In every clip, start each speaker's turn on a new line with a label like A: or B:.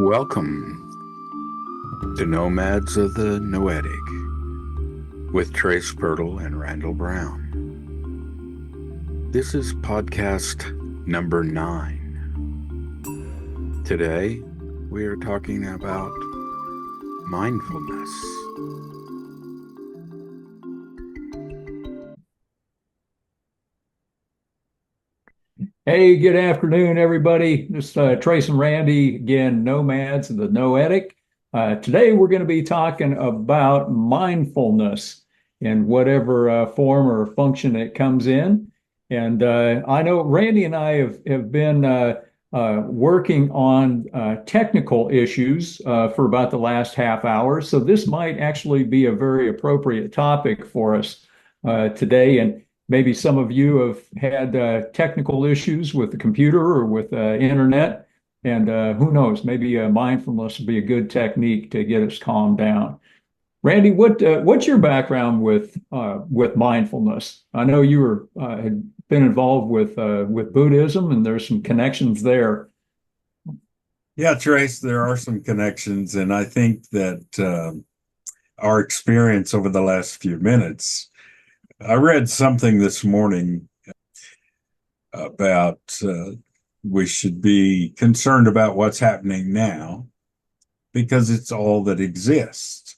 A: Welcome to Nomads of the Noetic with Trace Pirtle and Randel Brown. This is podcast number 9. Today we are talking about mindfulness.
B: Hey, good afternoon, everybody. This is Trace and Randy again, Nomads of the Noetic. Today, we're going to be talking about mindfulness in whatever form or function it comes in. And I know Randy and I have been working on technical issues for about the last half hour. So this might actually be a very appropriate topic for us today. And maybe some of you have had technical issues with the computer or with internet, and who knows, maybe mindfulness would be a good technique to get us calmed down. Randy, what's your background with mindfulness? I know you had been involved with Buddhism, and there's some connections there.
C: Yeah, Trace, there are some connections, and I think that our experience over the last few minutes. I read something this morning about we should be concerned about what's happening now because it's all that exists.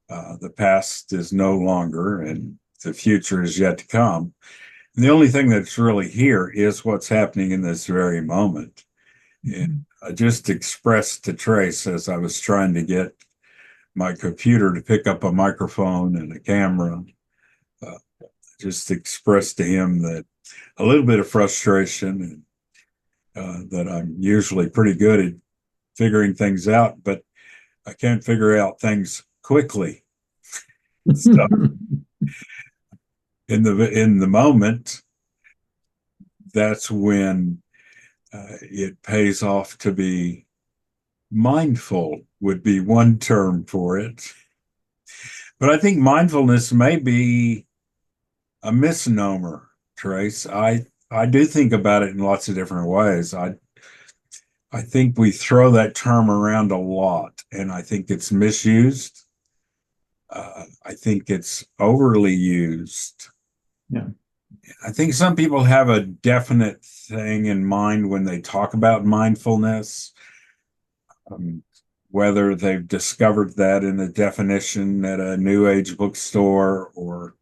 C: The past is no longer, and the future is yet to come. And the only thing that's really here is what's happening in this very moment. And I just expressed to Trace as I was trying to get my computer to pick up a microphone and a camera. Just expressed to him that a little bit of frustration and that I'm usually pretty good at figuring things out, but I can't figure out things quickly. So in the moment, that's when it pays off to be mindful, would be one term for it. But I think mindfulness may be a misnomer, Trace. I do think about it in lots of different ways. I think we throw that term around a lot, and I think it's misused. I think it's overly used.
B: Yeah.
C: I think some people have a definite thing in mind when they talk about mindfulness, whether they've discovered that in a definition at a New Age bookstore or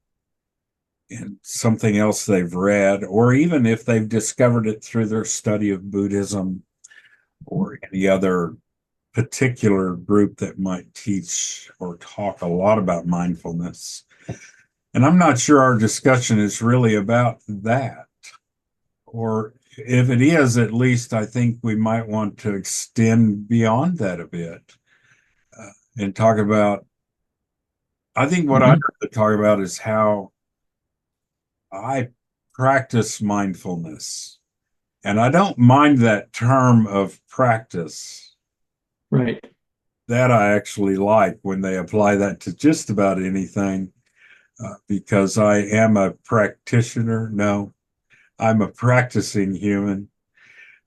C: in something else they've read, or even if they've discovered it through their study of Buddhism or any other particular group that might teach or talk a lot about mindfulness. And I'm not sure our discussion is really about that. Or if it is, at least I think we might want to extend beyond that a bit and talk about, I think what I'd like to talk about is how I practice mindfulness. And I don't mind that term of practice.
B: Right.
C: That I actually like when they apply that to just about anything, because I am a practitioner. No, I'm a practicing human.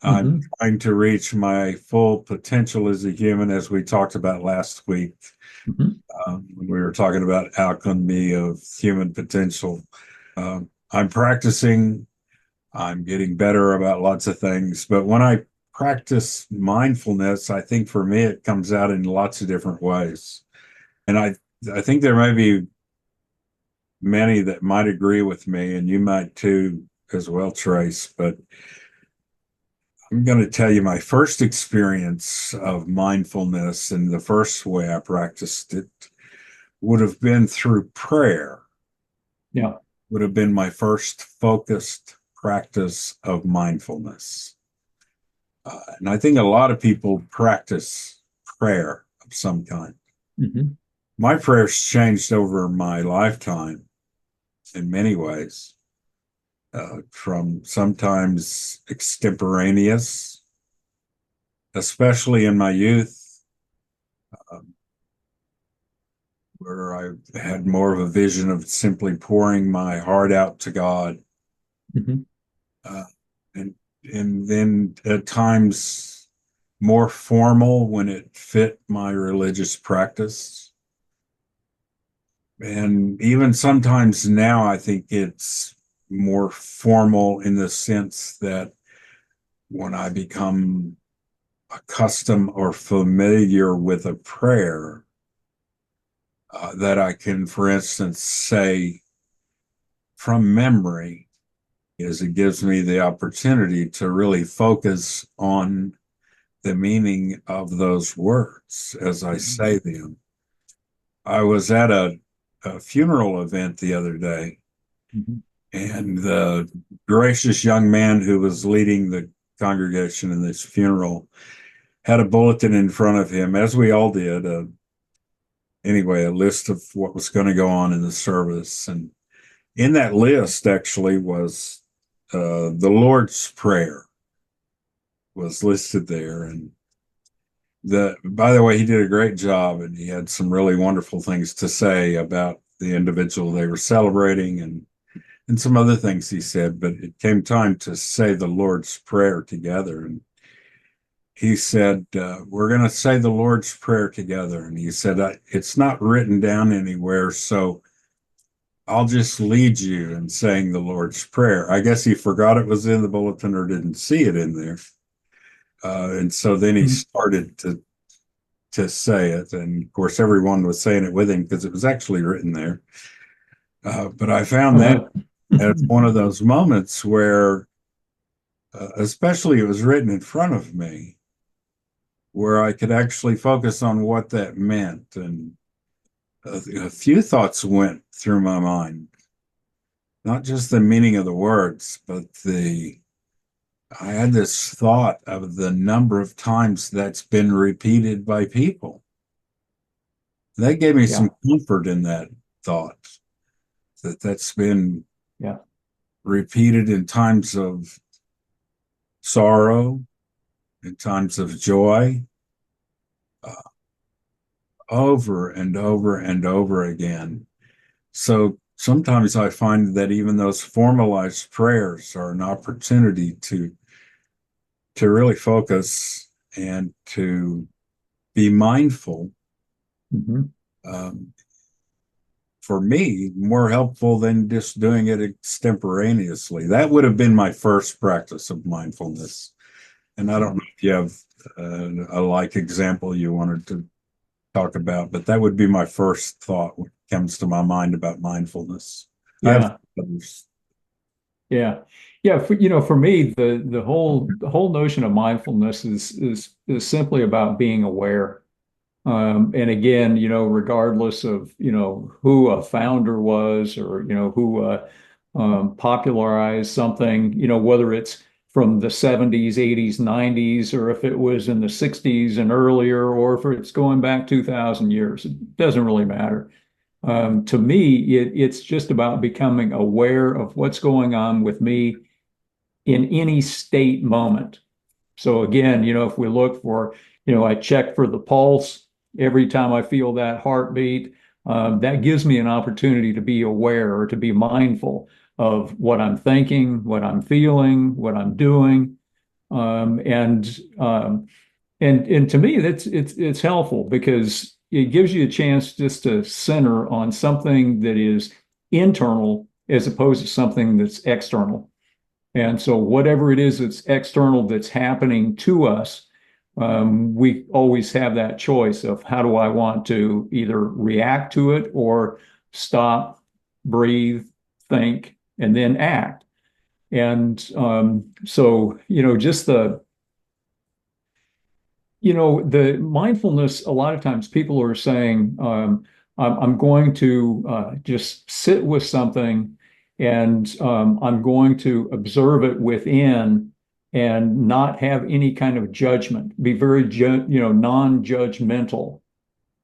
C: I'm trying to reach my full potential as a human, as we talked about last week when we were talking about alchemy of human potential. I'm practicing. I'm getting better about lots of things. But when I practice mindfulness, I think for me, it comes out in lots of different ways. And I think there may be many that might agree with me, and you might too as well, Trace. But I'm going to tell you my first experience of mindfulness, and the first way I practiced it would have been through prayer.
B: Yeah.
C: Would have been my first focused practice of mindfulness. And I think a lot of people practice prayer of some kind. My prayers changed over my lifetime in many ways, from sometimes extemporaneous, especially in my youth, where I had more of a vision of simply pouring my heart out to God. And then at times more formal when it fit my religious practice. And even sometimes now, I think it's more formal in the sense that when I become accustomed or familiar with a prayer, that I can, for instance, say from memory, is it gives me the opportunity to really focus on the meaning of those words as I say them. I was at a funeral event the other day, and the gracious young man who was leading the congregation in this funeral had a bulletin in front of him, as we all did. Anyway, a list of what was going to go on in the service. And in that list actually was the Lord's Prayer was listed there. And by the way, he did a great job, and he had some really wonderful things to say about the individual they were celebrating and some other things he said. But it came time to say the Lord's Prayer together. And he said, we're going to say the Lord's Prayer together. And he said, it's not written down anywhere, so I'll just lead you in saying the Lord's Prayer. I guess he forgot it was in the bulletin or didn't see it in there. And so then he started to say it. And of course, everyone was saying it with him because it was actually written there. But I found that as one of those moments where, especially it was written in front of me, where I could actually focus on what that meant. And a few thoughts went through my mind, not just the meaning of the words, but I had this thought of the number of times that's been repeated by people. That gave me some comfort in that thought, that's been repeated in times of sorrow, in times of joy, over and over and over again. So sometimes I find that even those formalized prayers are an opportunity to really focus and to be mindful. For me, more helpful than just doing it extemporaneously. That would have been my first practice of mindfulness. And I don't know if you have a like example you wanted to talk about, but that would be my first thought when it comes to my mind about mindfulness.
B: Yeah. For me, the whole notion of mindfulness is simply about being aware. And again, regardless of, who a founder was or, who popularized something, whether it's from the 70s, 80s, 90s, or if it was in the 60s and earlier, or if it's going back 2,000 years, it doesn't really matter. To me, it's just about becoming aware of what's going on with me in any state moment. So again, if we look for, I check for the pulse every time I feel that heartbeat. That gives me an opportunity to be aware or to be mindful of what I'm thinking, what I'm feeling, what I'm doing. And to me, it's helpful because it gives you a chance just to center on something that is internal as opposed to something that's external. And so whatever it is that's external that's happening to us, we always have that choice of how do I want to either react to it or stop, breathe, think, and then act. And so, just the mindfulness, a lot of times people are saying, I'm going to just sit with something and I'm going to observe it within and not have any kind of judgment, be very, non-judgmental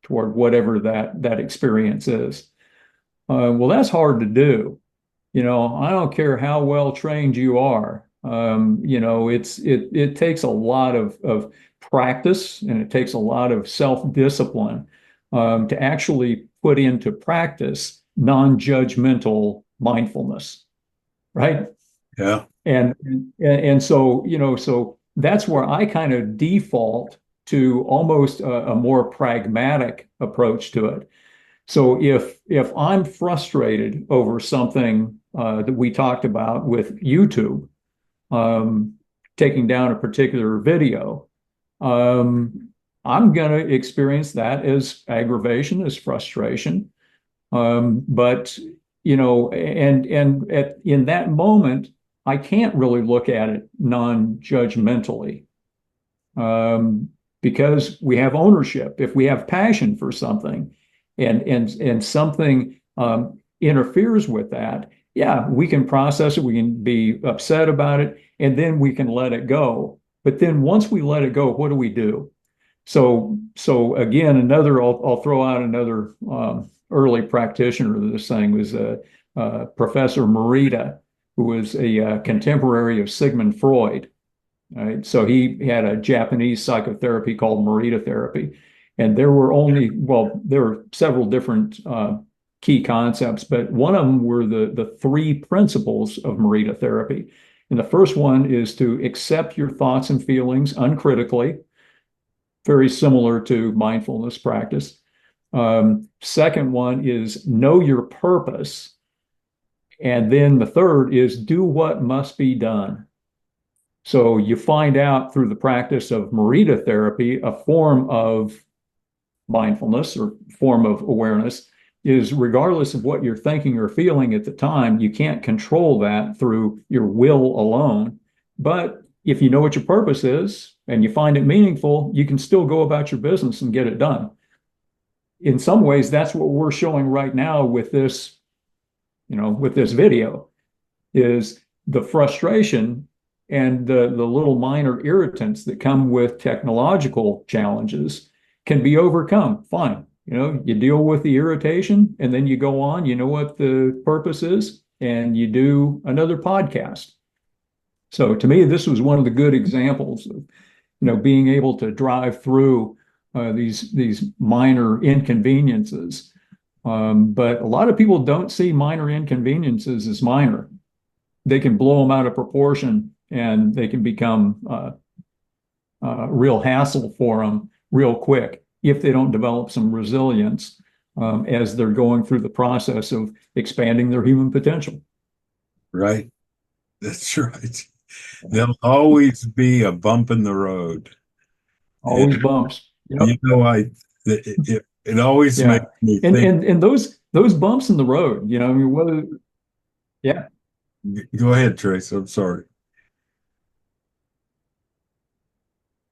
B: toward whatever that experience is. Well, that's hard to do. I don't care how well trained you are. It takes a lot of practice and it takes a lot of self-discipline to actually put into practice non-judgmental mindfulness, right?
C: Yeah.
B: And so that's where I kind of default to almost a more pragmatic approach to it. So if I'm frustrated over something that we talked about with YouTube, um, taking down a particular video, um, I'm going to experience that as aggravation, as frustration. But in that moment, I can't really look at it non-judgmentally, um, because we have ownership. If we have passion for something, and something interferes with that, yeah, we can process it. We can be upset about it, and then we can let it go. But then once we let it go, what do we do? So again, I'll throw out another early practitioner of this thing was Professor Morita, who was a contemporary of Sigmund Freud. Right? So he had a Japanese psychotherapy called Morita therapy, and there were several different key concepts, but one of them were the three principles of Morita therapy. And the first one is to accept your thoughts and feelings uncritically, very similar to mindfulness practice. Second one is know your purpose. And then the third is do what must be done. So you find out through the practice of Morita therapy, a form of mindfulness or form of awareness is regardless of what you're thinking or feeling at the time, you can't control that through your will alone. But if you know what your purpose is and you find it meaningful, you can still go about your business and get it done. In some ways, that's what we're showing right now with this, with this video, is the frustration and the little minor irritants that come with technological challenges can be overcome. Fine. You deal with the irritation and then you go on, you know what the purpose is, and you do another podcast. So to me, this was one of the good examples of, being able to drive through these minor inconveniences. But a lot of people don't see minor inconveniences as minor. They can blow them out of proportion and they can become real hassle for them real quick if they don't develop some resilience as they're going through the process of expanding their human potential.
C: Right. That's right. There'll always be a bump in the road.
B: Always
C: And,
B: bumps. Yep.
C: It always
B: Yeah.
C: makes me
B: And
C: think.
B: and those bumps in the road, I mean, whether yeah.
C: Go ahead, Trace. I'm sorry.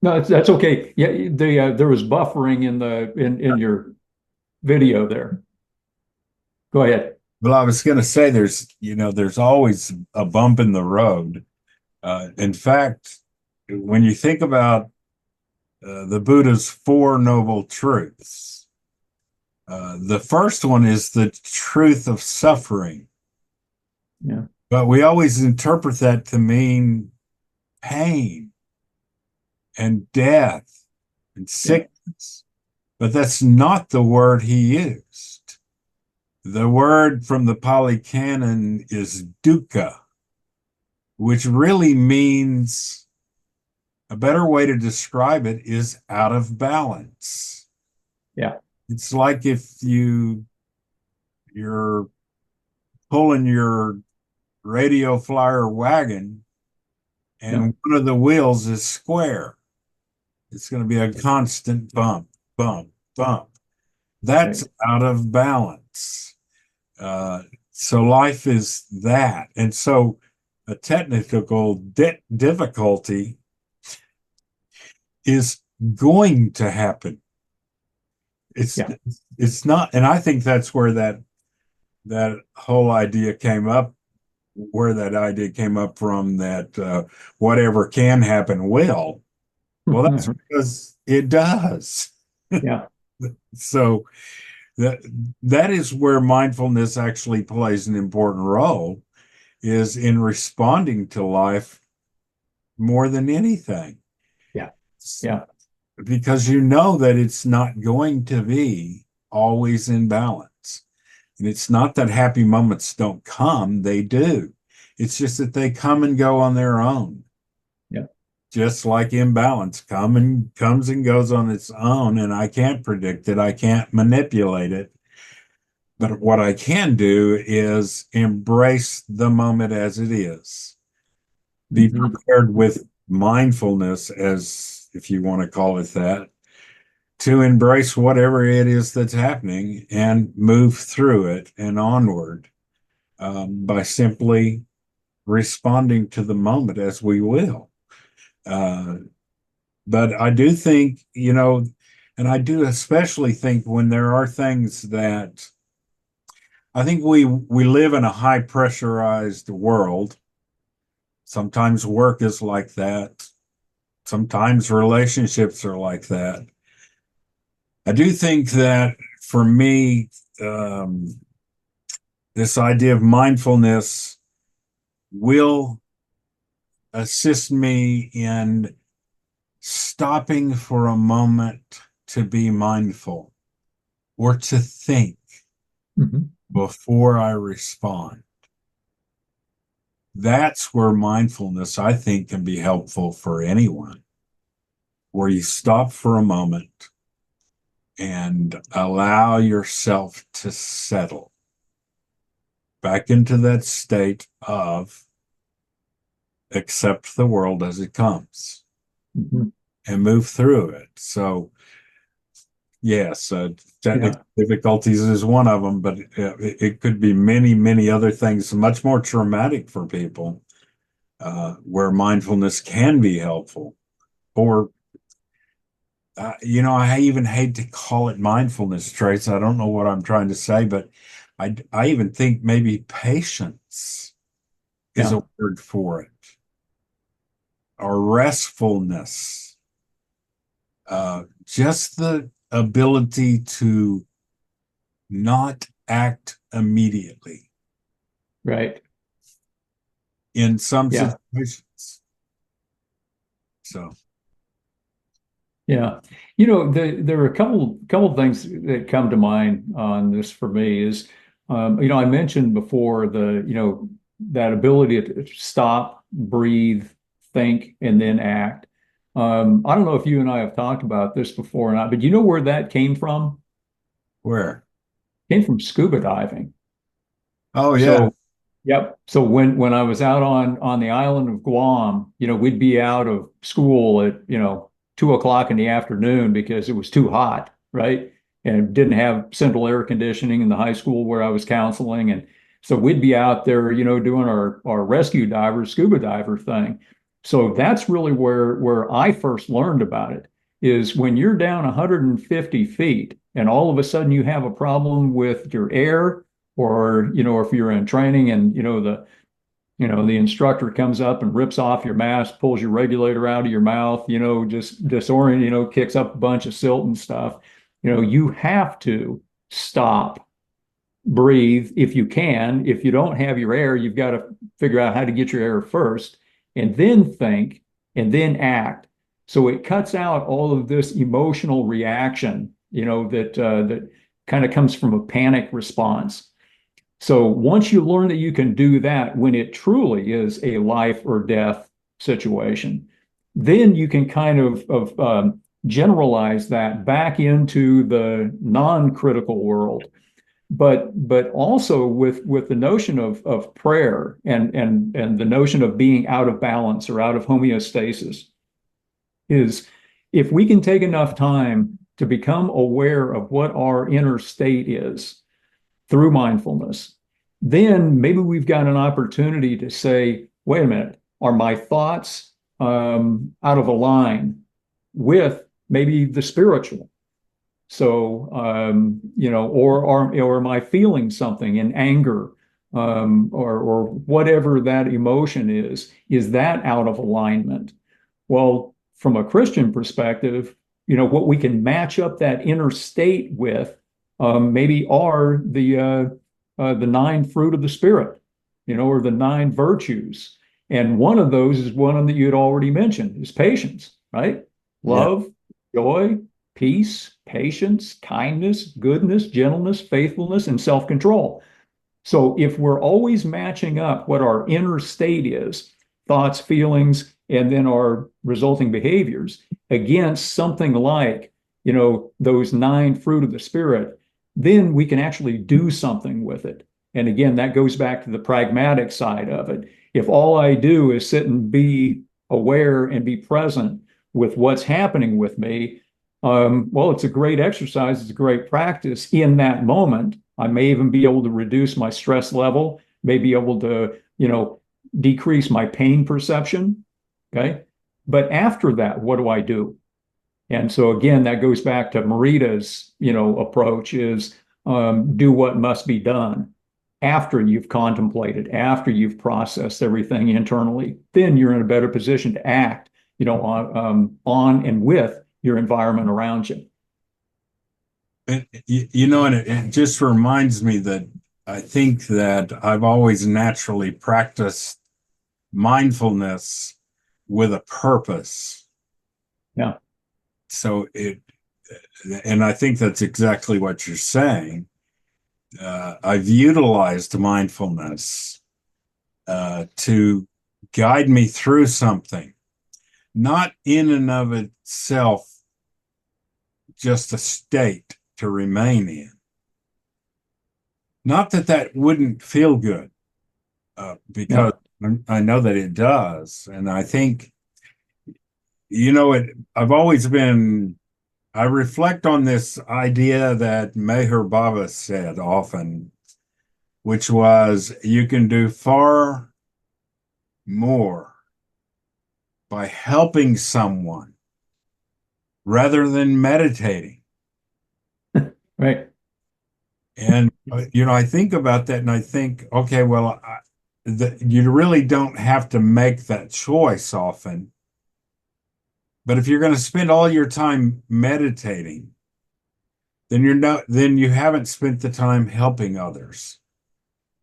B: No, that's okay. Yeah, there was buffering in your video there. Go ahead.
C: Well, I was going to say there's always a bump in the road. In fact, when you think about the Buddha's Four Noble Truths, the first one is the truth of suffering.
B: Yeah.
C: But we always interpret that to mean pain and death and sickness. But that's not the word he used. The word from the Pali Canon is dukkha, which really means, a better way to describe it is out of balance.
B: Yeah.
C: It's like if you're pulling your radio flyer wagon and one of the wheels is square. It's going to be a constant bump, bump, bump. That's out of balance. So life is that. And so a technical difficulty is going to happen. It's not, and I think that's where that whole idea came up, from, that whatever can happen will. Well, that's because it does.
B: Yeah.
C: So that is where mindfulness actually plays an important role, is in responding to life more than anything.
B: Yeah. Yeah.
C: Because you know that it's not going to be always in balance. And it's not that happy moments don't come, they do. It's just that they come and go on their own.
B: Yeah.
C: just like imbalance comes and goes on its own, and I can't predict it. I can't manipulate it. But what I can do is embrace the moment as it is. Be
B: Mhm.
C: prepared with mindfulness, as if you want to call it that, to embrace whatever it is that's happening and move through it and onward, by simply responding to the moment as we will. Uh, but I do think, and I do especially think when there are things that I think we live in a high pressurized world. Sometimes work is like that. Sometimes relationships are like that. I do think that for me, um, this idea of mindfulness will assist me in stopping for a moment to be mindful or to think
B: Mhm.
C: before I respond. That's where mindfulness, I think, can be helpful for anyone, where you stop for a moment and allow yourself to settle back into that state of accept the world as it comes
B: Mhm.
C: and move through it. So, yes, technical
B: Yeah.
C: difficulties is one of them, but it could be many, many other things, much more traumatic for people, where mindfulness can be helpful. Or, I even hate to call it mindfulness traits. I don't know what I'm trying to say, but I even think maybe patience is
B: Yeah.
C: a word for it, or restfulness, just the ability to not act immediately
B: Right.
C: in some
B: Yeah.
C: situations. So,
B: Yeah. There are a couple things that come to mind on this for me is, I mentioned before that ability to stop, breathe, think, and then act. I don't know if you and I have talked about this before or not, but you know where that came from?
C: where?
B: Came from scuba diving.
C: Oh, yeah.
B: So, yep. So when I was out on the island of Guam, we'd be out of school at 2 o'clock in the afternoon because it was too hot, right? And didn't have central air conditioning in the high school where I was counseling, and so we'd be out there, doing our rescue diver, scuba diver thing. So that's really where I first learned about it. Is when you're down 150 feet and all of a sudden you have a problem with your air, or if you're in training and the instructor comes up and rips off your mask, pulls your regulator out of your mouth, just disorient, kicks up a bunch of silt and stuff. You have to stop, breathe if you can. If you don't have your air, you've got to figure out how to get your air first, and then think, and then act. So it cuts out all of this emotional reaction, that kind of comes from a panic response. So once you learn that you can do that when it truly is a life or death situation, then you can kind of generalize that back into the non-critical world. But also with the notion of prayer and the notion of being out of balance or out of homeostasis is, if we can take enough time to become aware of what our inner state is through mindfulness, then maybe we've got an opportunity to say, wait a minute, are my thoughts out of line with maybe the spiritual? So, or am I feeling something in anger, or whatever that emotion is that out of alignment? Well, from a Christian perspective, what we can match up that inner state with, maybe are the nine fruit of the spirit, or the nine virtues. And one of those is one that you had already mentioned, is patience, right?
C: Yeah.
B: Love, joy, peace, patience, kindness, goodness, gentleness, faithfulness, and self-control. So if we're always matching up what our inner state is, thoughts, feelings, and then our resulting behaviors against something like, those 9 fruit of the spirit, then we can actually do something with it. And again, that goes back to the pragmatic side of it. If all I do is sit and be aware and be present with what's happening with me, well, it's a great exercise. It's a great practice in that moment. I may even be able to reduce my stress level, may be able to, decrease my pain perception. Okay. But after that, what do I do? And so again, that goes back to Marita's, approach is do what must be done after you've contemplated, after you've processed everything internally. Then you're in a better position to act, on and with your environment around you.
C: And it just reminds me that I think that I've always naturally practiced mindfulness with a purpose.
B: Yeah.
C: So and I think that's exactly what you're saying. I've utilized mindfulness to guide me through something, not in and of itself just a state to remain in. Not that that wouldn't feel good, because I know that it does. And I think, I've always been, I reflect on this idea that Meher Baba said often, which was you can do far more by helping someone rather than meditating.
B: Right.
C: And, I think about that and I think, okay, well, you really don't have to make that choice often. But if you're going to spend all your time meditating, then you haven't spent the time helping others.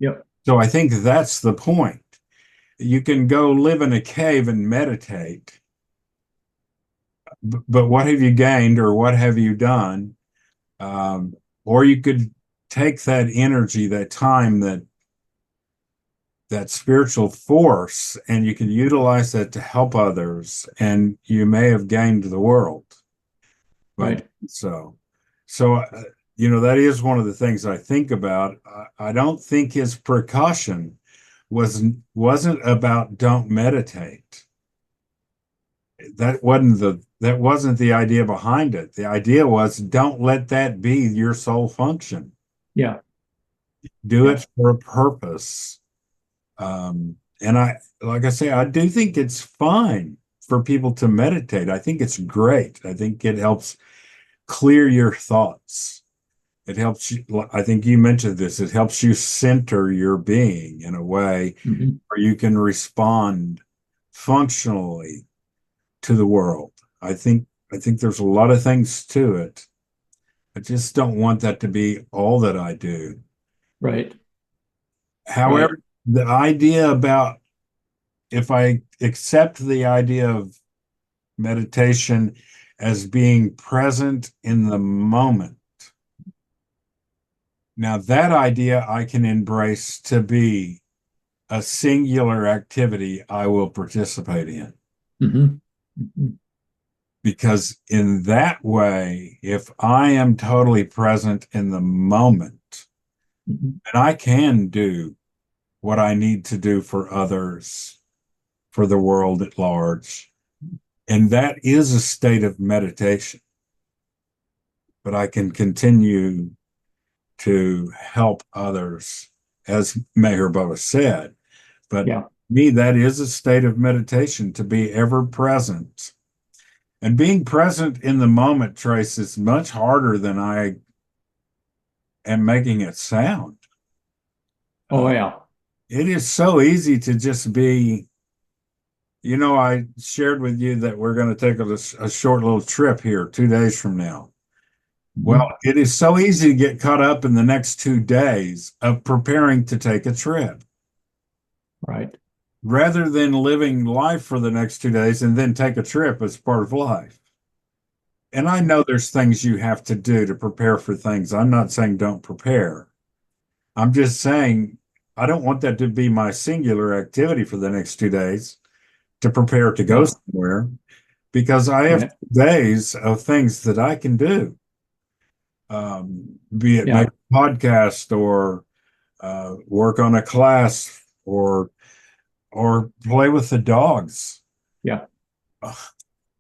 B: Yep.
C: So I think that's the point. You can go live in a cave and meditate, but what have you gained or what have you done? Or you could take that energy, that time, that spiritual force, and you can utilize that to help others, and you may have gained the world.
B: Right.
C: So, that is one of the things I think about. I don't think his precaution wasn't about don't meditate. That wasn't the idea behind it. The idea was don't let that be your sole function.
B: Yeah.
C: Do it for a purpose. And like I say, I do think it's fine for people to meditate. I think it's great. I think it helps clear your thoughts. It helps you, I think you mentioned this, it helps you center your being in a way where you can respond functionally to the world. I think there's a lot of things to it. I just don't want that to be all that I do.
B: Right.
C: However, the idea about if I accept the idea of meditation as being present in the moment, now that idea I can embrace to be a singular activity I will participate in. Because in that way, if I am totally present in the moment, and I can do what I need to do for others, for the world at large, and that is a state of meditation. But I can continue to help others, as Meher Baba said. But me, that is a state of meditation, to be ever present. And being present in the moment, Trace, is much harder than I am making it sound.
B: Oh, yeah.
C: It is so easy to just be, I shared with you that we're going to take a short little trip here 2 days from now. Well, it is so easy to get caught up in the next 2 days of preparing to take a trip.
B: Right.
C: Rather than living life for the next 2 days and then take a trip as part of life. And I know there's things you have to do to prepare for things. I'm not saying don't prepare. I'm just saying I don't want that to be my singular activity for the next 2 days, to prepare to go somewhere because I have days of things that I can do, be it make a podcast or work on a class or play with the dogs.
B: Yeah.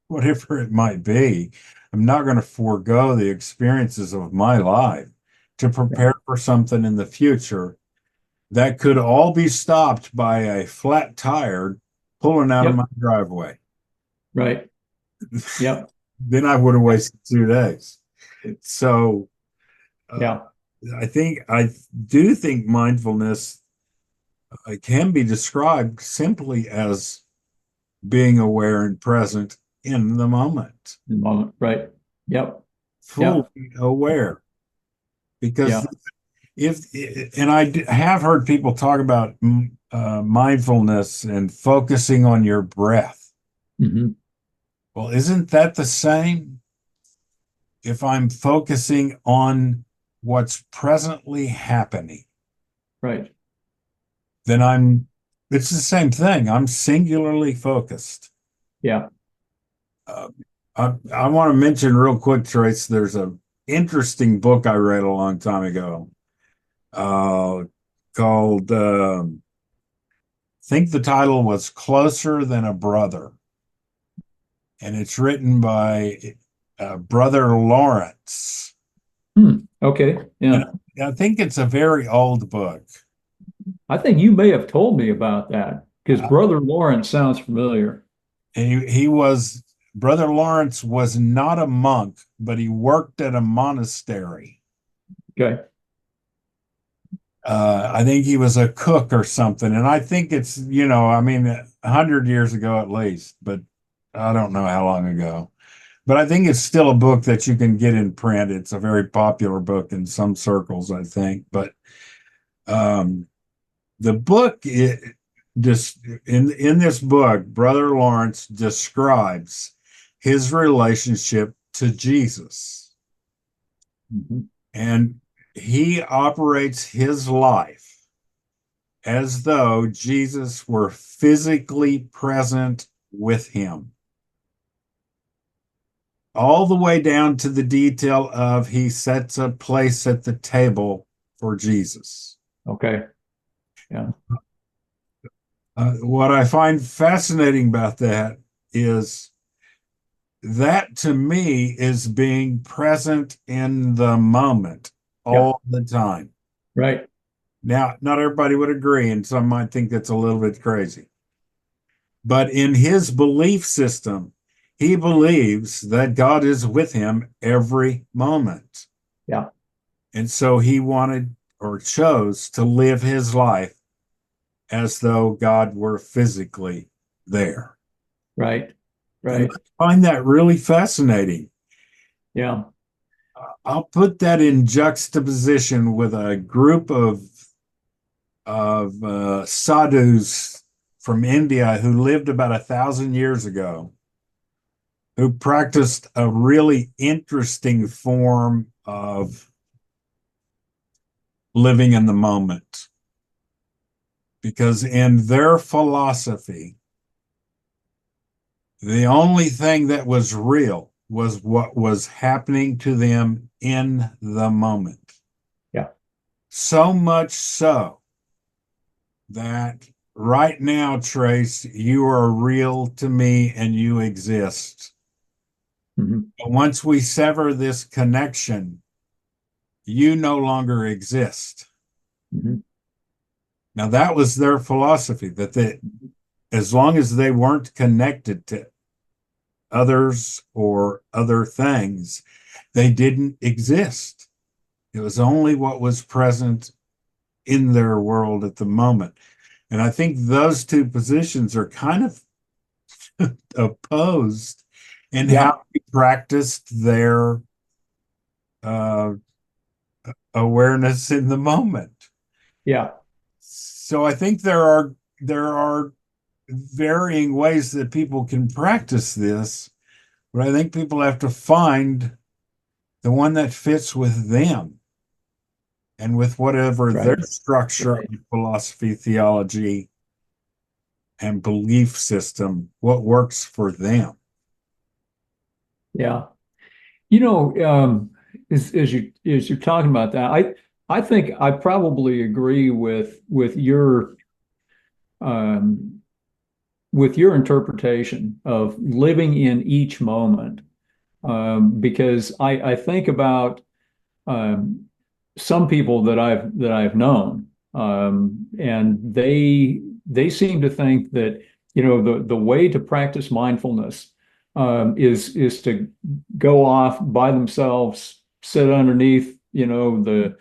C: Whatever it might be. I'm not going to forego the experiences of my life to prepare for something in the future that could all be stopped by a flat tire pulling out of my driveway.
B: Right. Yep.
C: Then I would have wasted 2 days. So I do think mindfulness can be described simply as being aware and present in the moment.
B: In the moment. Right. Yep.
C: Fully aware. Because and I have heard people talk about mindfulness and focusing on your breath.
B: Mm-hmm.
C: Well, isn't that the same? If I'm focusing on what's presently happening,
B: right,
C: then it's the same thing. I'm singularly focused.
B: Yeah.
C: I want to mention real quick, Trace, there's an interesting book I read a long time ago called, I think the title was Closer Than a Brother. And it's written by Brother Lawrence.
B: Okay. Yeah.
C: And I think it's a very old book.
B: I think you may have told me about that because Brother Lawrence sounds familiar.
C: And Brother Lawrence was not a monk, but he worked at a monastery.
B: Okay.
C: I think he was a cook or something. And I think it's, 100 years ago at least, but I don't know how long ago. But I think it's still a book that you can get in print. It's a very popular book in some circles, I think. But the book, in this book, Brother Lawrence describes his relationship to Jesus.
B: Mm-hmm.
C: And he operates his life as though Jesus were physically present with him. All the way down to the detail of he sets a place at the table for Jesus.
B: Okay. Yeah.
C: What I find fascinating about that is that to me is being present in the moment all the time.
B: Right.
C: Now, not everybody would agree, and some might think that's a little bit crazy. But in his belief system, he believes that God is with him every moment.
B: Yeah.
C: And so he wanted or chose to live his life as though God were physically there.
B: Right. Right.
C: And I find that really fascinating.
B: Yeah.
C: I'll put that in juxtaposition with a group of sadhus from India who lived about 1,000 years ago, who practiced a really interesting form of living in the moment. Because in their philosophy, the only thing that was real was what was happening to them in the moment.
B: Yeah.
C: So much so that right now, Trace, you are real to me and you exist.
B: Mm-hmm.
C: But once we sever this connection, you no longer exist.
B: Mm-hmm.
C: Now, that was their philosophy, that as long as they weren't connected to others or other things, they didn't exist. It was only what was present in their world at the moment. And I think those two positions are kind of opposed in how we practiced their awareness in the moment.
B: Yeah.
C: So I think there are varying ways that people can practice this, but I think people have to find the one that fits with them and with whatever their structure of philosophy, theology and belief system, what works for them.
B: Yeah. As you're talking about that, I think I probably agree um, with your interpretation of living in each moment, because I think about um, some people that I've known, and they seem to think that the way to practice mindfulness is to go off by themselves, sit underneath the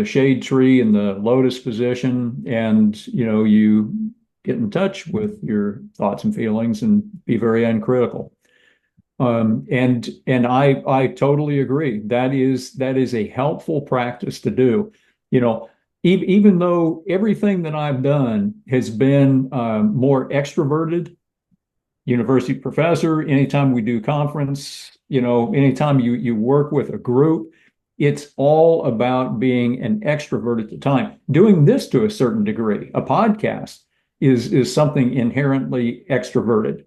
B: shade tree in the lotus position, and you get in touch with your thoughts and feelings and be very uncritical. And I totally agree. That is a helpful practice to do. Even though everything that I've done has been more extroverted, university professor, anytime we do conference, anytime you work with a group, it's all about being an extrovert at the time. Doing this to a certain degree, a podcast is something inherently extroverted.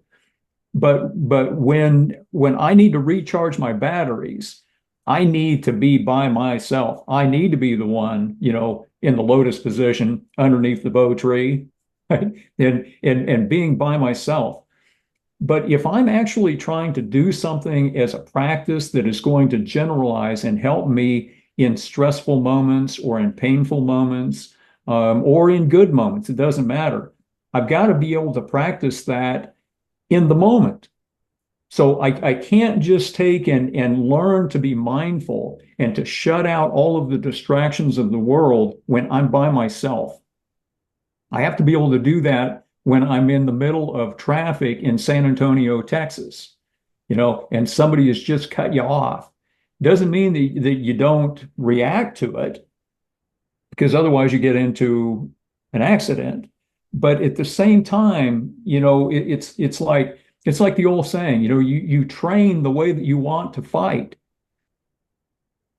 B: But when I need to recharge my batteries, I need to be by myself. I need to be the one, in the lotus position underneath the bow tree, right? And being by myself. But if I'm actually trying to do something as a practice that is going to generalize and help me in stressful moments or in painful moments, or in good moments, it doesn't matter. I've got to be able to practice that in the moment. So I can't just take and learn to be mindful and to shut out all of the distractions of the world when I'm by myself. I have to be able to do that when I'm in the middle of traffic in San Antonio, Texas, and somebody has just cut you off. Doesn't mean that you don't react to it, because otherwise you get into an accident. But at the same time, it's like the old saying, you train the way that you want to fight.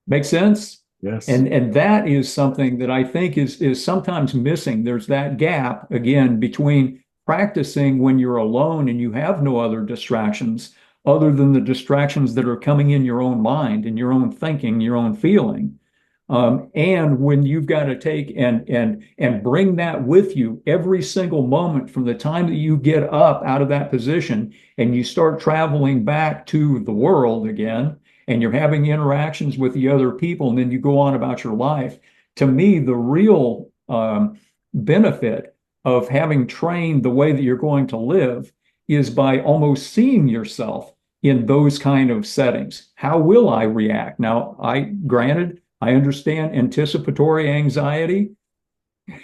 B: Make sense?
C: Yes.
B: And that is something that I think is sometimes missing. There's that gap again between practicing when you're alone and you have no other distractions other than the distractions that are coming in your own mind and your own thinking, your own feeling. And when you've got to take and bring that with you every single moment from the time that you get up out of that position and you start traveling back to the world again, and you're having interactions with the other people, and then you go on about your life. To me, the real benefit of having trained the way that you're going to live is by almost seeing yourself in those kind of settings. How will I react? Now, granted, I understand anticipatory anxiety.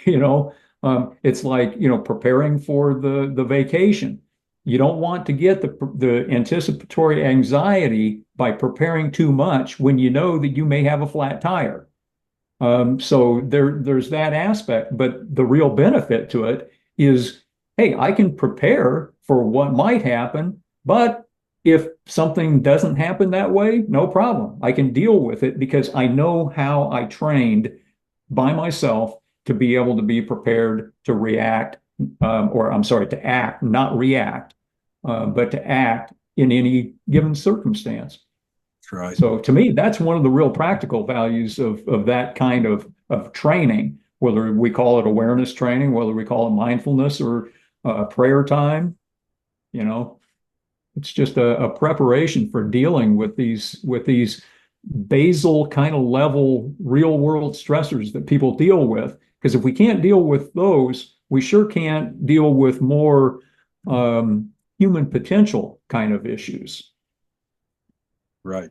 B: It's like, preparing for the vacation. You don't want to get the anticipatory anxiety by preparing too much when you know that you may have a flat tire. So there's that aspect, but the real benefit to it is, hey, I can prepare for what might happen, but if something doesn't happen that way, no problem. I can deal with it because I know how I trained by myself to be able to be prepared to react, or I'm sorry, to act, not react, but to act in any given circumstance.
C: That's right.
B: So to me, that's one of the real practical values of that kind of training, whether we call it awareness training, whether we call it mindfulness or prayer time, it's just a preparation for dealing with these basal kind of level real world stressors that people deal with. Because if we can't deal with those, we sure can't deal with more human potential kind of issues.
C: Right.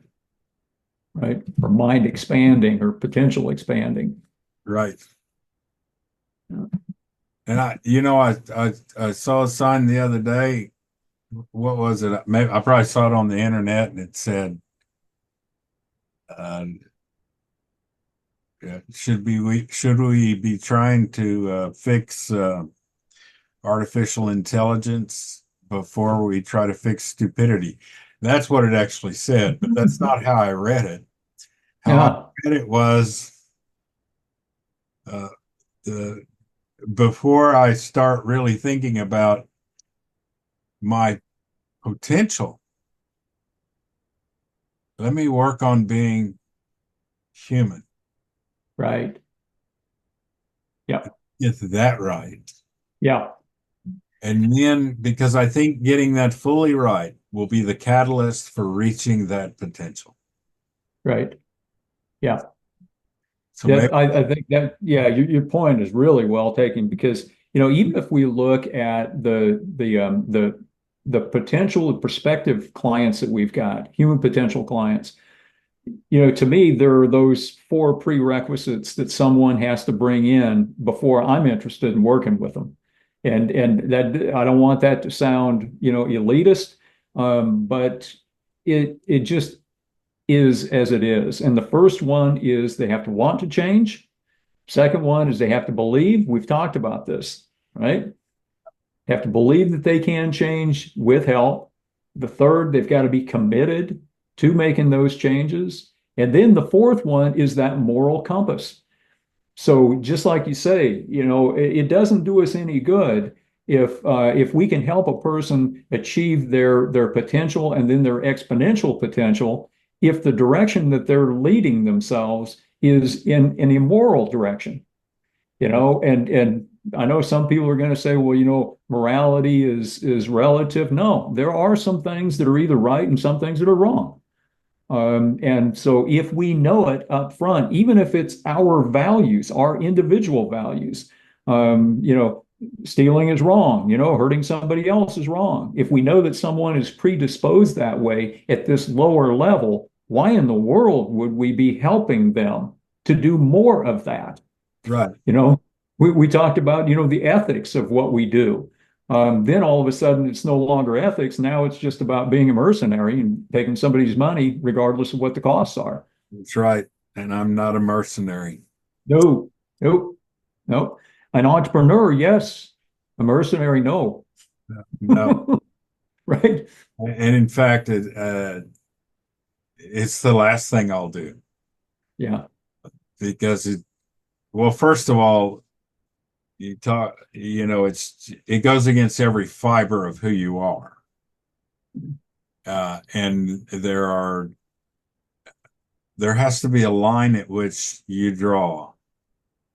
B: Right. Or mind expanding or potential expanding.
C: Right.
B: Yeah.
C: And I saw a sign the other day. What was it? Maybe I probably saw it on the internet, and it said, should we be trying to fix artificial intelligence before we try to fix stupidity? That's what it actually said, but that's not how I read it. How I read it was the before I start really thinking about my potential, let me work on being human.
B: Right. Yeah.
C: Get that right.
B: Yeah.
C: And then, because I think getting that fully right will be the catalyst for reaching that potential.
B: Right. Yeah.
C: So
B: Yeah,
C: maybe,
B: I think that, yeah, your point is really well taken because, even if we look at the potential prospective clients that we've got, human potential clients, to me, there are those four prerequisites that someone has to bring in before I'm interested in working with them. And that I don't want that to sound, elitist, but it just is as it is. And the first one is they have to want to change. Second one is they have to believe. We've talked about this, right? They have to believe that they can change with help. The third, they've got to be committed to making those changes. And then the fourth one is that moral compass. So just like you say, it doesn't do us any good if we can help a person achieve their potential and then their exponential potential, if the direction that they're leading themselves is in an immoral direction, and I know some people are going to say, well, morality is relative. No, there are some things that are either right and some things that are wrong. And so if we know it up front, even if it's our values, our individual values, stealing is wrong, hurting somebody else is wrong. If we know that someone is predisposed that way at this lower level, why in the world would we be helping them to do more of that?
C: right.
B: We talked about, the ethics of what we do. Then all of a sudden it's no longer ethics. Now it's just about being a mercenary and taking somebody's money, regardless of what the costs are.
C: That's right. And I'm not a mercenary.
B: No, nope, nope. An entrepreneur, yes. A mercenary, no.
C: No.
B: Right?
C: And in fact, it's the last thing I'll do
B: Yeah.
C: because well, first of all, it goes against every fiber of who you are. And there has to be a line at which you draw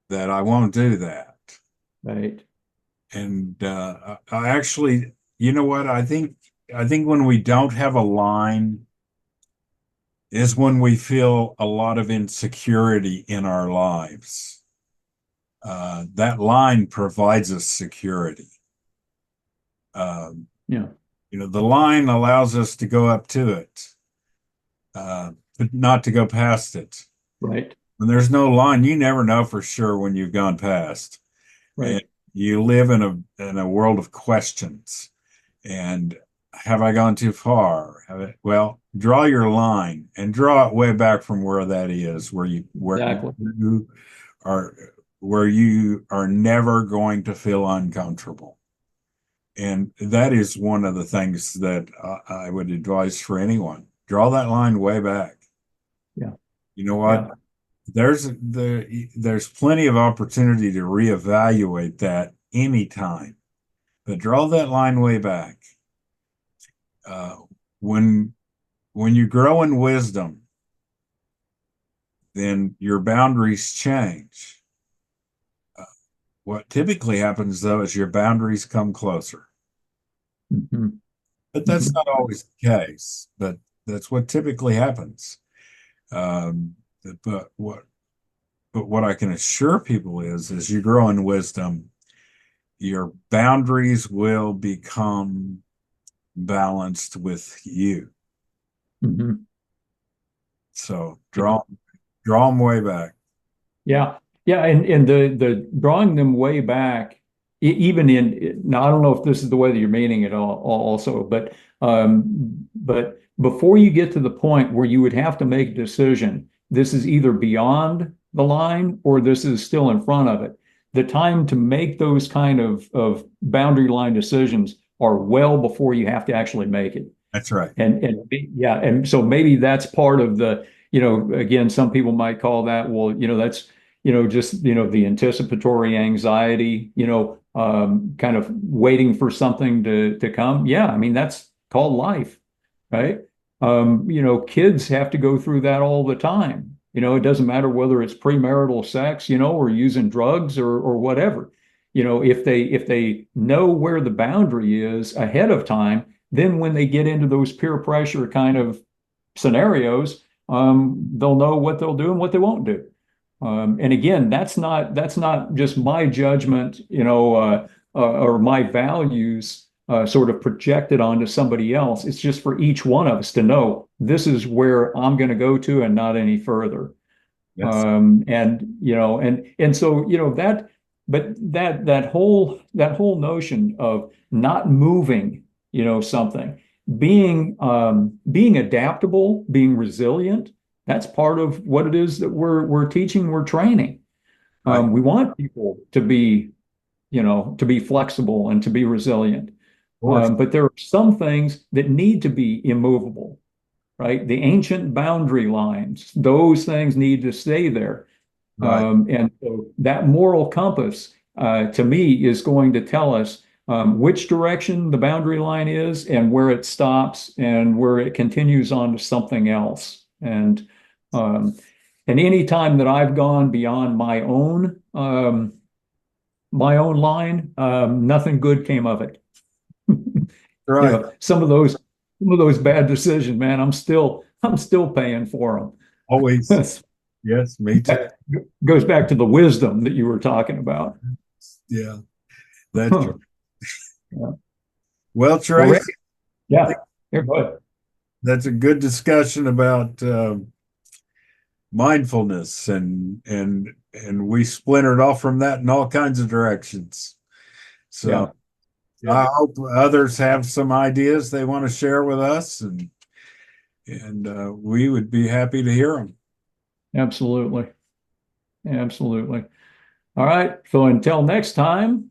C: that I won't do that.
B: Right.
C: And I actually, you know what? I think when we don't have a line is when we feel a lot of insecurity in our lives. That line provides us security.
B: Yeah.
C: The line allows us to go up to it, but not to go past it.
B: Right.
C: When there's no line, you never know for sure when you've gone past. And
B: Right.
C: you live in a world of questions. And have I gone too far? Well, draw your line and draw it way back from where that is,
B: Exactly.
C: are where you are never going to feel uncomfortable. And that is one of the things that I would advise for anyone. Draw that line way back.
B: Yeah.
C: You know what?
B: Yeah.
C: There's plenty of opportunity to reevaluate that anytime, but draw that line way back. Uh, when you grow in wisdom, then your boundaries change. What typically happens though is your boundaries come closer.
B: Mhm.
C: But that's
B: Mhm.
C: not always the case. But that's what typically happens. Um, but what I can assure people is as you grow in wisdom, your boundaries will become balanced with you.
B: Mhm.
C: So draw them way back.
B: Yeah. Yeah. And the drawing them way back, even now, I don't know if this is the way that you're meaning it all also, but before you get to the point where you would have to make a decision, this is either beyond the line or this is still in front of it. The time to make those kind of boundary line decisions are well before you have to actually make it.
C: That's right.
B: Yeah, and so maybe that's part of again, some people might call that, well, that's just, the anticipatory anxiety, kind of waiting for something to come. Yeah, I mean, that's called life, right? Kids have to go through that all the time. It doesn't matter whether it's premarital sex, or using drugs or whatever. If they know where the boundary is ahead of time, then when they get into those peer pressure kind of scenarios, they'll know what they'll do and what they won't do. And again, that's not just my judgment, or my values sort of projected onto somebody else. It's just for each one of us to know this is where I'm going to go to and not any further.
C: Yes.
B: And so that whole notion of not moving, something, being adaptable, being resilient. That's part of what it is that we're teaching, we're training.
C: Right.
B: We want people to be flexible and to be resilient. But there are some things that need to be immovable, right? The ancient boundary lines, those things need to stay there.
C: Right.
B: And so that moral compass, to me, is going to tell us which direction the boundary line is and where it stops and where it continues on to something else. And any time that I've gone beyond my own line, nothing good came of it.
C: Right.
B: Some of those bad decisions, man, I'm still paying for them.
C: Always. Yes, me too.
B: That goes back to the wisdom that you were talking about.
C: Yeah, that's
B: Huh.
C: true.
B: Yeah.
C: Well, Trace,
B: Yeah. Here, go ahead.
C: that's a good discussion about mindfulness, and we splintered off from that in all kinds of directions. So
B: Yeah.
C: I hope others have some ideas they want to share with us, and we would be happy to hear them.
B: Absolutely. Absolutely. All right. So until next time,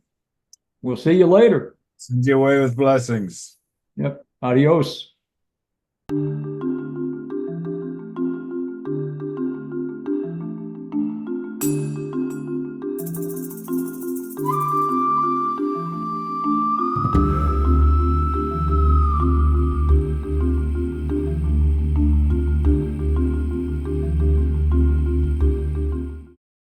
B: we'll see you later.
C: Send you away with blessings.
B: Yep. Adios.